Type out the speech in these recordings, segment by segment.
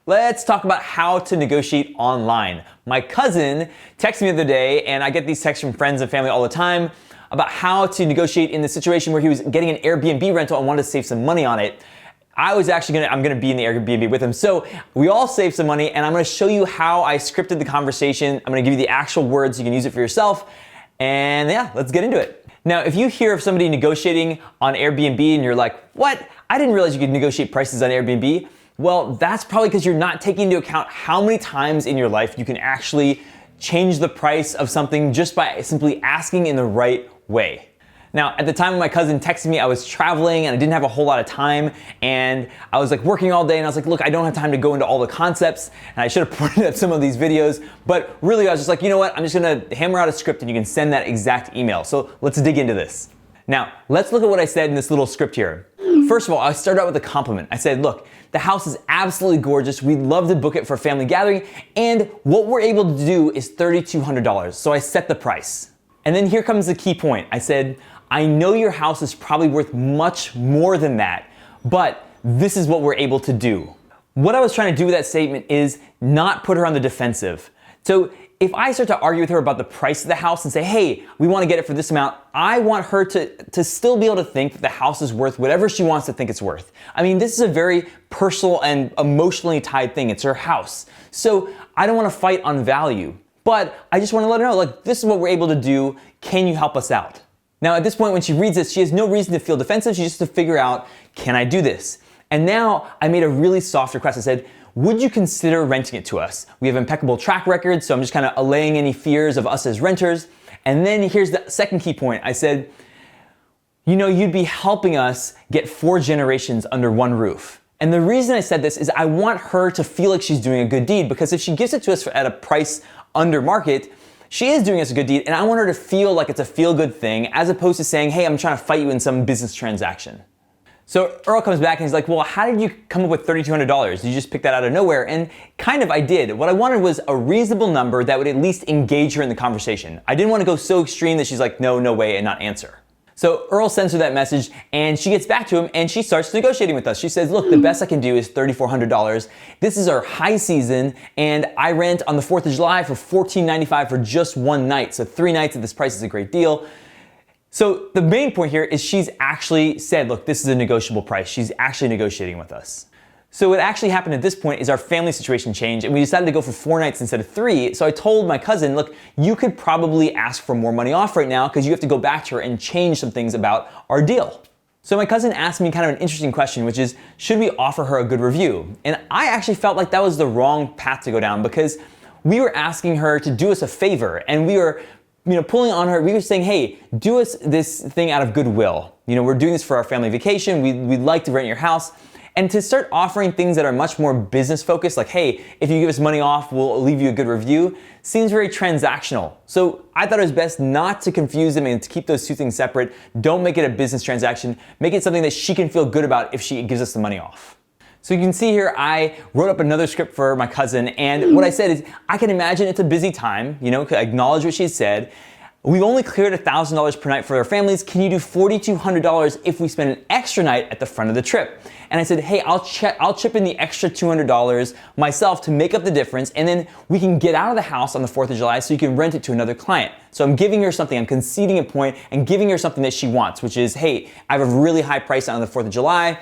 Let's talk about how to negotiate online. My cousin texted me the other day, and I get these texts from friends and family all the time about how to negotiate in the situation where he was getting an Airbnb rental and wanted to save some money on it. I'm gonna be in the Airbnb with him. So we all saved some money, and I'm gonna show you how I scripted the conversation. I'm gonna give you the actual words, you can use it for yourself. And yeah, let's get into it. Now, if you hear of somebody negotiating on Airbnb and you're like, what? I didn't realize you could negotiate prices on Airbnb. Well, that's probably because you're not taking into account how many times in your life you can actually change the price of something just by simply asking in the right way. Now, at the time when my cousin texted me, I was traveling and I didn't have a whole lot of time, and I was like working all day, and I was like, look, I don't have time to go into all the concepts, and I should have pointed at some of these videos, but really I was just like, you know what, I'm just gonna hammer out a script and you can send that exact email. So let's dig into this. Now, let's look at what I said in this little script here. First of all, I started out with a compliment. I said, look, the house is absolutely gorgeous. We'd love to book it for a family gathering, and what we're able to do is $3,200. So I set the price. And then here comes the key point. I said, I know your house is probably worth much more than that, but this is what we're able to do. What I was trying to do with that statement is not put her on the defensive. So if I start to argue with her about the price of the house and say, hey, we want to get it for this amount, I want her to still be able to think that the house is worth whatever she wants to think it's worth. I mean, this is a very personal and emotionally tied thing. It's her house. So I don't want to fight on value, but I just want to let her know, like, this is what we're able to do. Can you help us out? Now, at this point, when she reads this, she has no reason to feel defensive. She just has to figure out, can I do this? And now I made a really soft request. I said, would you consider renting it to us? We have impeccable track records, so I'm just kind of allaying any fears of us as renters. And then here's the second key point. I said, you know, you'd be helping us get 4 generations under one roof. And the reason I said this is I want her to feel like she's doing a good deed, because if she gives it to us at a price under market, she is doing us a good deed, and I want her to feel like it's a feel-good thing, as opposed to saying, hey, I'm trying to fight you in some business transaction. So Earl comes back and he's like, well, how did you come up with $3,200? Did you just pick that out of nowhere? And kind of I did. What I wanted was a reasonable number that would at least engage her in the conversation. I didn't want to go so extreme that she's like, no, no way, and not answer. So Earl sends her that message, and she gets back to him, and she starts negotiating with us. She says, look, the best I can do is $3,400. This is our high season, and I rent on the 4th of July for $14.95 for just one night. So 3 nights at this price is a great deal. So the main point here is she's actually said, look, this is a negotiable price. She's actually negotiating with us. So what actually happened at this point is our family situation changed, and we decided to go for 4 nights instead of 3. So I told my cousin, look, you could probably ask for more money off right now because you have to go back to her and change some things about our deal. So my cousin asked me kind of an interesting question, which is, should we offer her a good review? And I actually felt like that was the wrong path to go down, because we were asking her to do us a favor, and we were pulling on her. We were saying, hey, do us this thing out of goodwill. We're doing this for our family vacation. We'd like to rent your house. And to start offering things that are much more business focused, like, hey, if you give us money off, we'll leave you a good review, seems very transactional. So I thought it was best not to confuse them and to keep those two things separate. Don't make it a business transaction. Make it something that she can feel good about if she gives us the money off. So you can see here, I wrote up another script for my cousin, and what I said is, I can imagine it's a busy time, acknowledge what she said. We've only cleared $1,000 per night for our families. Can you do $4,200 if we spend an extra night at the front of the trip? And I said, hey, I'll chip in the extra $200 myself to make up the difference, and then we can get out of the house on the 4th of July so you can rent it to another client. So I'm giving her something, I'm conceding a point and giving her something that she wants, which is, hey, I have a really high price on the 4th of July,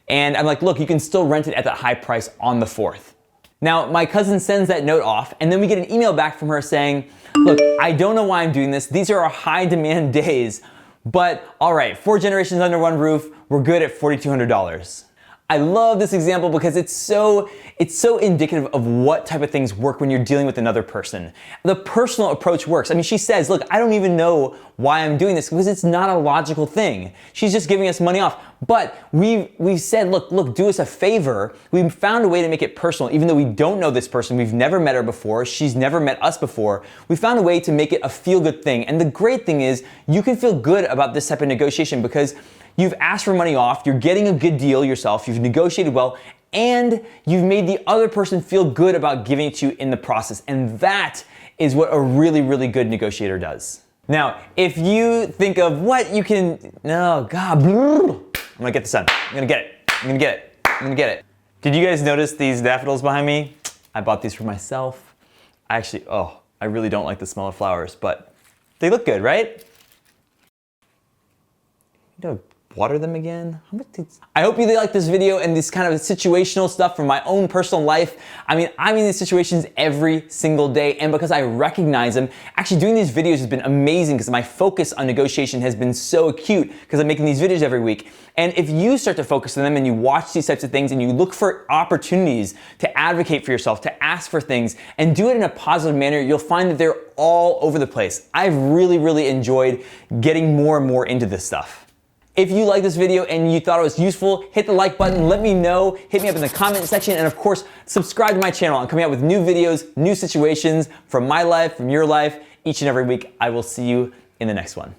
and I'm like, look, you can still rent it at that high price on the 4th. Now, my cousin sends that note off, and then we get an email back from her saying, look, I don't know why I'm doing this. These are our high demand days, but all right, 4 generations under one roof, we're good at $4,200. I love this example because it's so indicative of what type of things work when you're dealing with another person. The personal approach works. I mean, she says, look, I don't even know why I'm doing this because it's not a logical thing. She's just giving us money off. But we've said, look, do us a favor. We've found a way to make it personal, even though we don't know this person. We've never met her before. She's never met us before. We found a way to make it a feel-good thing. And the great thing is you can feel good about this type of negotiation because you've asked for money off, you're getting a good deal yourself, you've negotiated well, and you've made the other person feel good about giving it to you in the process. And that is what a really, really good negotiator does. Now, if you think of what you can, no, God, I'm gonna get this done. I'm gonna get it. I'm gonna get it. I'm gonna get it. Did you guys notice these daffodils behind me? I bought these for myself. I really don't like the smell of flowers, but they look good, right? You know, water them again. I hope you like this video and this kind of situational stuff from my own personal life. I'm in these situations every single day, and because I recognize them, actually doing these videos has been amazing because my focus on negotiation has been so acute because I'm making these videos every week. And if you start to focus on them and you watch these types of things and you look for opportunities to advocate for yourself, to ask for things, and do it in a positive manner, you'll find that they're all over the place. I've really enjoyed getting more and more into this stuff. If you like this video and you thought it was useful, hit the like button, let me know, hit me up in the comment section, and of course, subscribe to my channel. I'm coming out with new videos, new situations from my life, from your life, each and every week. I will see you in the next one.